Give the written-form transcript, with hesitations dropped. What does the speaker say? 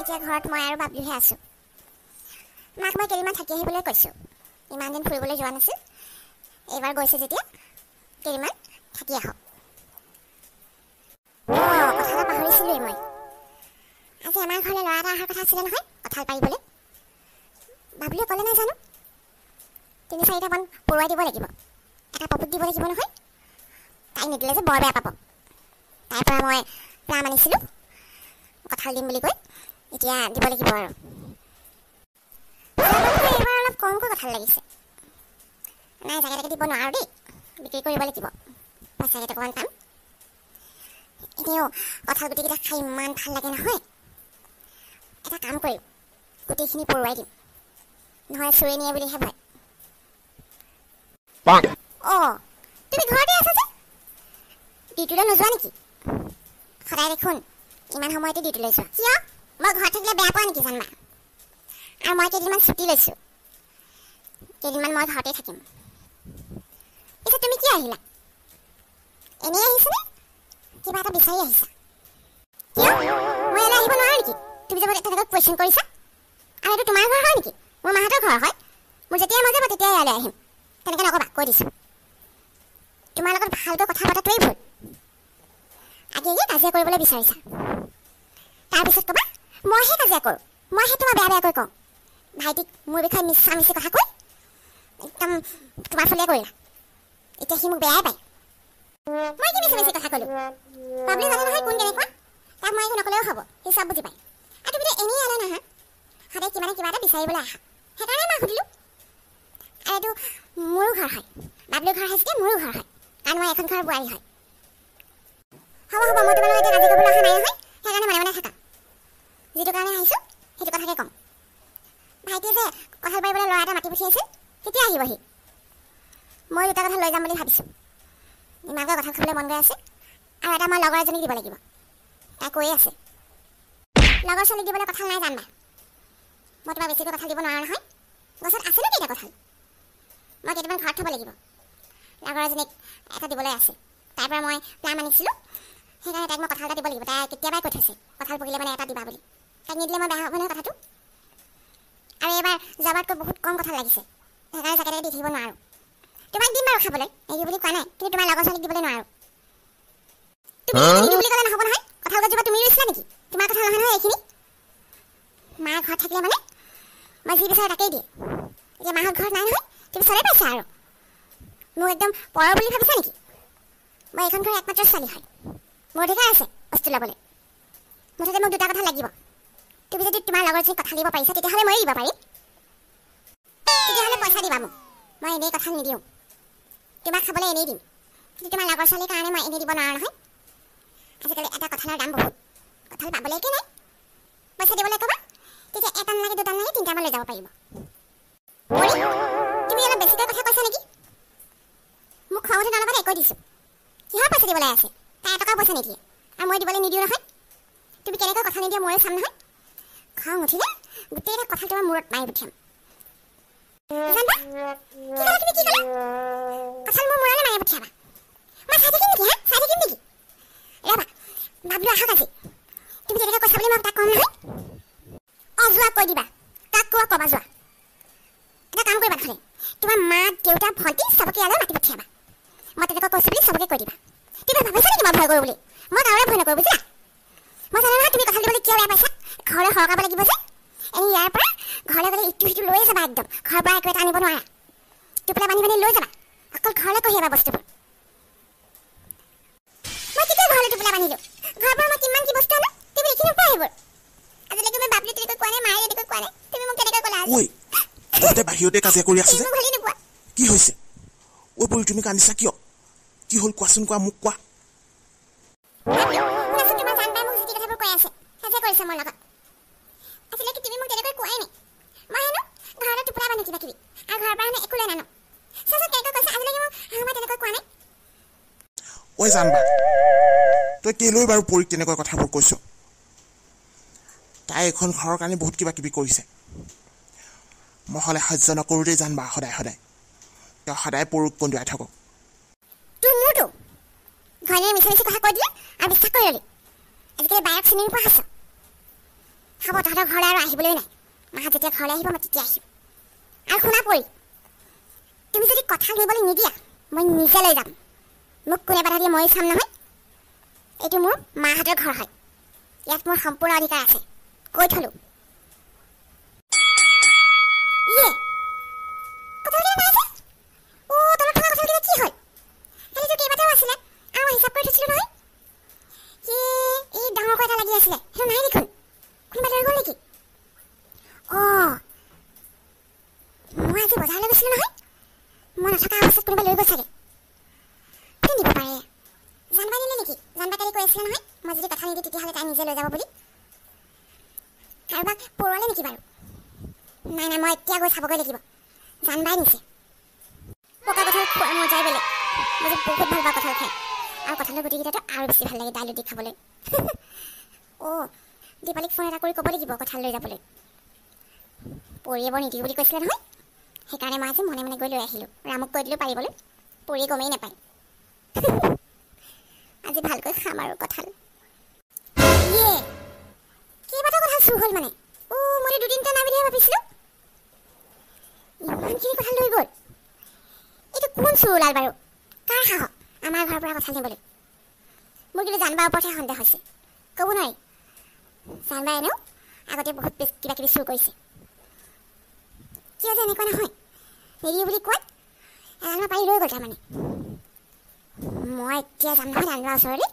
এতিয়া ঘৰত মই আৰু বাবলুহে আছো। মাক মই কেইদিনমান থাকি আহিবলৈ কৈছোঁ। ইমান দিন ফুৰিবলৈ যোৱা নাছিল, এইবাৰ গৈছে যেতিয়া কেইদিনমান থাকি আহক। কথা এটা পাহৰিছিলোঁৱেই মই। আজি আমাৰ ঘৰলৈ ল'ৰা এটা অহাৰ কথা আছিলে নহয়, কঁঠাল পাৰিবলৈ। বাবলুৱে ক'লে নাই জানো, 3-4টামান পৰুৱাই দিব লাগিব, এটা পপুত দিব লাগিব নহয়। তাই নিদিলে যে বৰ বেয়া পাব। তাইৰ পৰা মই প্লাম আনিছিলোঁ কঁঠাল দিম বুলি কৈ, এতিয়া দিব লাগিব আৰু। এইবাৰ অলপ কমকৈ কঁঠাল লাগিছে। নাই জাকে তাকে দিব নোৱাৰোঁ দেই, বিক্ৰী কৰিব লাগিব, পইচা কেইটকামান পাম। এনেও কঁঠাল গুটিকেইটা খাই ইমান ভাল লাগে নহয়। এটা কাম কৰিম, গোটেইখিনি পৰুৱাই দিম, নহয় চুৰে নিয়ে বুলিহে ভয়। তুমি ঘৰতে আছা যে ডিউটিলৈ নোযোৱা নেকি? সদায় দেখোন ইমান সময়তে ডিউটিলৈ যোৱা। কিয়? মই ঘৰত থাকিলে বেয়া পোৱা নেকি জানবা? আৰু মই কেইদিনমান ছুটি লৈছোঁ, কেইদিনমান মই ঘৰতে থাকিম। পিছে তুমি কি আহিলা? এনেই আহিছানে, কিবা এটা বিচাৰি আহিছা? কিয় মই ইয়ালৈ আহিব নোৱাৰো নেকি? তুমি যে তেনেকৈ কুৱেশ্যন কৰিছা। আৰু এইটো তোমাৰ ঘৰ হয় নেকি? মোৰ মাহঁতৰ ঘৰ হয়। মোৰ যেতিয়াই মন যাব তেতিয়াই ইয়ালৈ আহিম। তেনেকৈ নক'বা, কৈ দিছোঁ। তোমাৰ লগত ভালকৈ কথা পতাটোৱেই ভুল। আগে কাজিয়া কৰিবলৈ বিচাৰিছা, তাৰপিছত ক'বা মইহে কাজিয়া কৰোঁ, মইহে তোমাক বেয়া বেয়াকৈ কওঁ। ভাইটিক মোৰ বিষয়ে মিছা মিছি কথা কৈ একদম তোমাৰ ফলীয়া কৰিলা। এতিয়া সি মোক বেয়াই পায়। মই কি মিছা মিছি কথা ক'লোঁ? বাবলি জানে নহয় কোন কেনেকুৱা। তাক মই একো নক'লেও হ'ব, সি চব বুজি পায়। আৰু তুমিতো এনেই ইয়ালৈ নাহা, সদায় কিবা এটা বিচাৰিবলৈ আহা। সেইকাৰণে মই সুধিলোঁ। আৰু এইটো মোৰো ঘৰ হয়, বাবলিৰ ঘৰ হৈছে মোৰো ঘৰ হয়, কাৰণ মই এখন ঘৰৰ বোৱাৰী হয়। হ'ব মই তোমালোকৰ এতিয়া কাজিয়া কৰিবলৈ অহা নাই নহয়, সেইকাৰণে মনে মনে থাকা। যিটো কাৰণে আহিছোঁ সেইটো কথাকে ক'ম। ভাইটিয়ে যে কঁঠাল পাৰিবলৈ ল'ৰা এটা মাতি পঠিয়াইছিল, কেতিয়া আহিবহি? মই 2টা কঁঠাল লৈ যাম বুলি ভাবিছোঁ। ইমানকৈ কঁঠাল খাবলৈ মন গৈ আছে। আৰু এটা মই লগৰ এজনীক দিব লাগিব, তাই কৈয়ে আছে। লগৰ ছোৱালীক দিবলৈ কঁঠাল নাই জানবা। মই তোমাক বেছিকৈ কঁঠাল দিব নোৱাৰোঁ নহয়। গছত আছেনো কেইটা কঁঠাল? মই কেইটামান ঘৰত থ'ব লাগিব। লগৰ এজনীক এটা দিবলৈ আছে, তাইৰ পৰা মই প্লাম আনিছিলোঁ, সেইকাৰণে তাইক মই কঁঠাল এটা দিব লাগিব। তাই কেতিয়াবাই কৈ থৈছে কঁঠাল পকিলে মানে এটা দিবা বুলি। তাইক নিদিলে মই বেয়া হ'ব নহয় কথাটো। আৰু এইবাৰ যোৱাবাৰতকৈ বহুত কম কঁঠাল লাগিছে, সেইকাৰণে জাকে তাকে দি থাকিব নোৱাৰোঁ। তোমাক দিম বাৰু খাবলৈ, নিদিওঁ বুলি কোৱা নাই, কিন্তু তোমাৰ লগৰ ছোৱালীক দিবলৈ নোৱাৰোঁ। তুমি নিদিওঁ বুলি ক'লে নহ'ব নহয়। কঁঠাল গছজোপা তুমি ৰুইছিলা নেকি? তোমাৰ কঁঠাল নহয় নহয় এইখিনি। মাৰ ঘৰত থাকিলে মানে মই যি বিচাৰোঁ তাকেই দিয়ে। এতিয়া মাহঁত ঘৰত নাই নহয়, তুমি চবেই পাইছা আৰু। মোক একদম পৰ বুলি ভাবিছা নেকি? মই এইখন ঘৰৰ একমাত্ৰ ছোৱালী হয়, মোৰ অধিকাৰ আছে বস্তু ল'বলৈ। মুঠতে মোক 2টা কঁঠাল লাগিব। তুমি যদি তোমাৰ লগৰজনীক কঁঠাল দিব পাৰিছা তেতিয়াহ'লে ময়ো দিব পাৰিম। তেতিয়াহ'লে পইচা দিবা মোক, মই এনেই কঁঠাল নিদিওঁ। তোমাক খাবলৈ এনেই দিম, কিন্তু তোমাৰ লগৰ ছোৱালীৰ কাৰণে মই এনেই দিব নোৱাৰোঁ নহয়। আজিকালি এটা কঁঠালৰ দাম বহুত, কঁঠাল পাবলৈকে নাই। পইচা দিবলৈ ক'বা, তেতিয়া 1টা নালাগে 2টা নালাগে 3টামান লৈ যাব পাৰিব। তুমি অলপ বেছিকৈ কথা কৈছা নেকি? মোক খং উঠি নল'বা দেই, কৈ দিছোঁ। কিহৰ পইচা দিবলৈ আছে? তাই এটকাও পইচা নিদিয়ে, আৰু মই দিবলৈ নিদিওঁ নহয়। তুমি কেনেকৈ কথা নিদিয়া ময়ো চাম নহয়। খং উঠিলে গোটেইটা কঁঠাল তোমাৰ মূৰত মাৰি পঠিয়াম। জানবা কি ক'লা তুমি? কি ক'লা? কঁঠাল মোৰ মূৰলৈ মাৰি পঠিয়াবা? মই চাই থাকিম নেকি? চাই থাকিম নেকি? ৰ'বা, বাবলু আহক আজি। তুমি তেনেকৈ কৈছা বুলি মই তাক ক'ম নহয়। যোৱা কৈ দিবা, তাক কোৱা ক'বা যোৱা। এটা কাম কৰিবা নহ'লে, তোমাৰ মা দেউতা ভণ্টি চবকে ইয়ালৈ মাতি পঠিয়াবা। মই তেনেকৈ কৈছোঁ বুলি চবকে কৈ দিবা। তুমি ভাবিছা নেকি মই ভয় কৰোঁ বুলি? মই কাৰোৰে ভয় নকৰোঁ বুজিলা। মই জানো নহয় তুমি কঁঠাল দিবলৈ কিয় বেয়া পাইছা। ঘৰলৈ সৰকাব লাগিব যে, এনেই ইয়াৰ পৰা ঘৰলৈ গ'লে ইটো সিটো লৈয়ে যাবা। একদম ঘৰৰ পৰা একো এটা আনিব নোৱাৰা, টোপোলা বান্ধি বান্ধি লৈ যাবা। অকল ঘৰলৈ কঢ়িয়াবা বস্তুবোৰ। মই কেতিয়া ঘৰলৈ টোপোলা বান্ধিলোঁ? ঘৰৰ পৰা মই কিমান কি বস্তু আনো তুমি দেখি নোপোৱা সেইবোৰ। আজিলৈকে মই বাবলি তেনেকৈ কোৱা নাই, মায়ে তেনেকৈ কোৱা নাই, তুমি মোক তেনেকৈ ক'লা। তহঁতে বাহিৰতে কাজিয়া কৰি আছে যে, ভালি নোপোৱা কি হৈছে? পৰি তুমি কান্দিছা কিয়? কি হ'ল কোৱাচোন, কোৱা মোক কোৱা। তোমাৰ জান পাই মোক যি কথাবোৰ কৈ আছে, কাজিয়া কৰিছে মোৰ লগত। আজিলৈকে তুমি মোক তেনেকৈ কোৱাই নাই। মই হেনো ঘৰলৈ টোপোলা বান্ধো কিবা কিবি, আৰু ঘৰৰ পৰা হেনো একো লৈ নানো। কেনেকৈ কৈছে আজিলৈকে মোক মই তেনেকৈ কোৱা নাই। ঐ জানবা, তই কেলৈ বাৰু পৰীক তেনেকৈ কথাবোৰ কৈছ? তাই এখন ঘৰৰ কাৰণে বহুত কিবা কিবি কৰিছে। মই হ'লে সহ্য নকৰোঁ দেই জানবা। সদায় সদায় তই সদায় পৰুক কন্দুৱাই থাকক। তোৰ মোৰতো ঘৰে মিছা মিছি কথা কৈ দিলে আৰু বিশ্বাস কৰি ল'লি। আজিকালি বায়েক চিনি নোপোৱা হৈছে। হ'ব তহঁতৰ ঘৰলৈ আৰু আহিবলৈ নাই মাহঁত যেতিয়া ঘৰলৈ আহিব মই তেতিয়া আহিম আৰু শুনা পৰি তুমি যদি কঁঠাল নিবলৈ নিদিয়া মই নিজে লৈ যাম মোক কোনে বাধা দিয়ে মই চাম নহয় এইটো মোৰ মাহঁতৰ ঘৰ হয় ইয়াত মোৰ সম্পূৰ্ণ অধিকাৰ আছে কৈ থলোঁ ইয়ে কঁঠালকেইটা নাই যে তলত থকা কঁঠালকেইটা কি হ'ল কালিতো কেইবাটাও আছিলে আৰু মই হিচাপ কৰি থৈছিলোঁ নহয় এই ডাঙৰকৈ এটা লাগি আছিলে সেইটো নাই দেখোন কোনোবা লৈ গ'ল নেকি মই আজি বজাৰলৈ গৈছিলোঁ নহয় মই নথকা অৱস্থাত কোনোবা লৈ গ'ল চাগে কোনে নিব পাৰে জানবাই নিলে নেকি জানবাই কালি কৈ আছিলে নহয় মই যদি কথা নিদিওঁ তেতিয়াহ'লে তাই নিজে লৈ যাব বুলি কাৰোবাক পৰোৱালে নেকি বাৰু নাই নাই মই এতিয়া গৈ চাবগৈ লাগিব জানবাই নিছে পকা কঁঠাল খোৱাৰ মজাই বেলেগ মই যে বহুত ভাল পাওঁ কঁঠাল খাই আৰু কঁঠালৰ গুটিকেইটাতো আৰু বেছি ভাল লাগে দাইলত দি খাবলৈ দীপালীক ফোন এটা কৰি ক'ব লাগিব কঁঠাল লৈ যাবলৈ পৰিয়ে বৰ নিদিওঁ বুলি কৈছিলে নহয় সেইকাৰণে মই আজি মনে মনে গৈ লৈ আহিলোঁ ৰামক কৈ দিলোঁ পাৰিবলৈ পৰিয়ে গমেই নাপায় আজি ভালকৈ খাম আৰু কঁঠাল ইয়ে কেইবাটাও কঁঠাল চুৰ হ'ল মানে মই দুদিনটা নামিলেহে ভাবিছিলোঁ ইমানখিনি কঁঠাল লৈ গ'ল এইটো কোন চুৰ ওলাল বাৰু কাৰ সাহস আমাৰ ঘৰৰ পৰা কঁঠাল নিবলৈ মোৰ কিন্তু জানবাৰ ওপৰতহে সন্দেহ হৈছে ক'ব নোৱাৰি জানবাই এনেও আগতে বহুত কিবা কিবি চুৰ কৰিছে কিয় যে এনেকুৱা নহয় নিদিওঁ বুলি কোৱাত এডালমান পাৰি ৰৈ গ'ল তাৰমানে মই এতিয়া যাম নহয় জানবাৰ ওচৰলৈ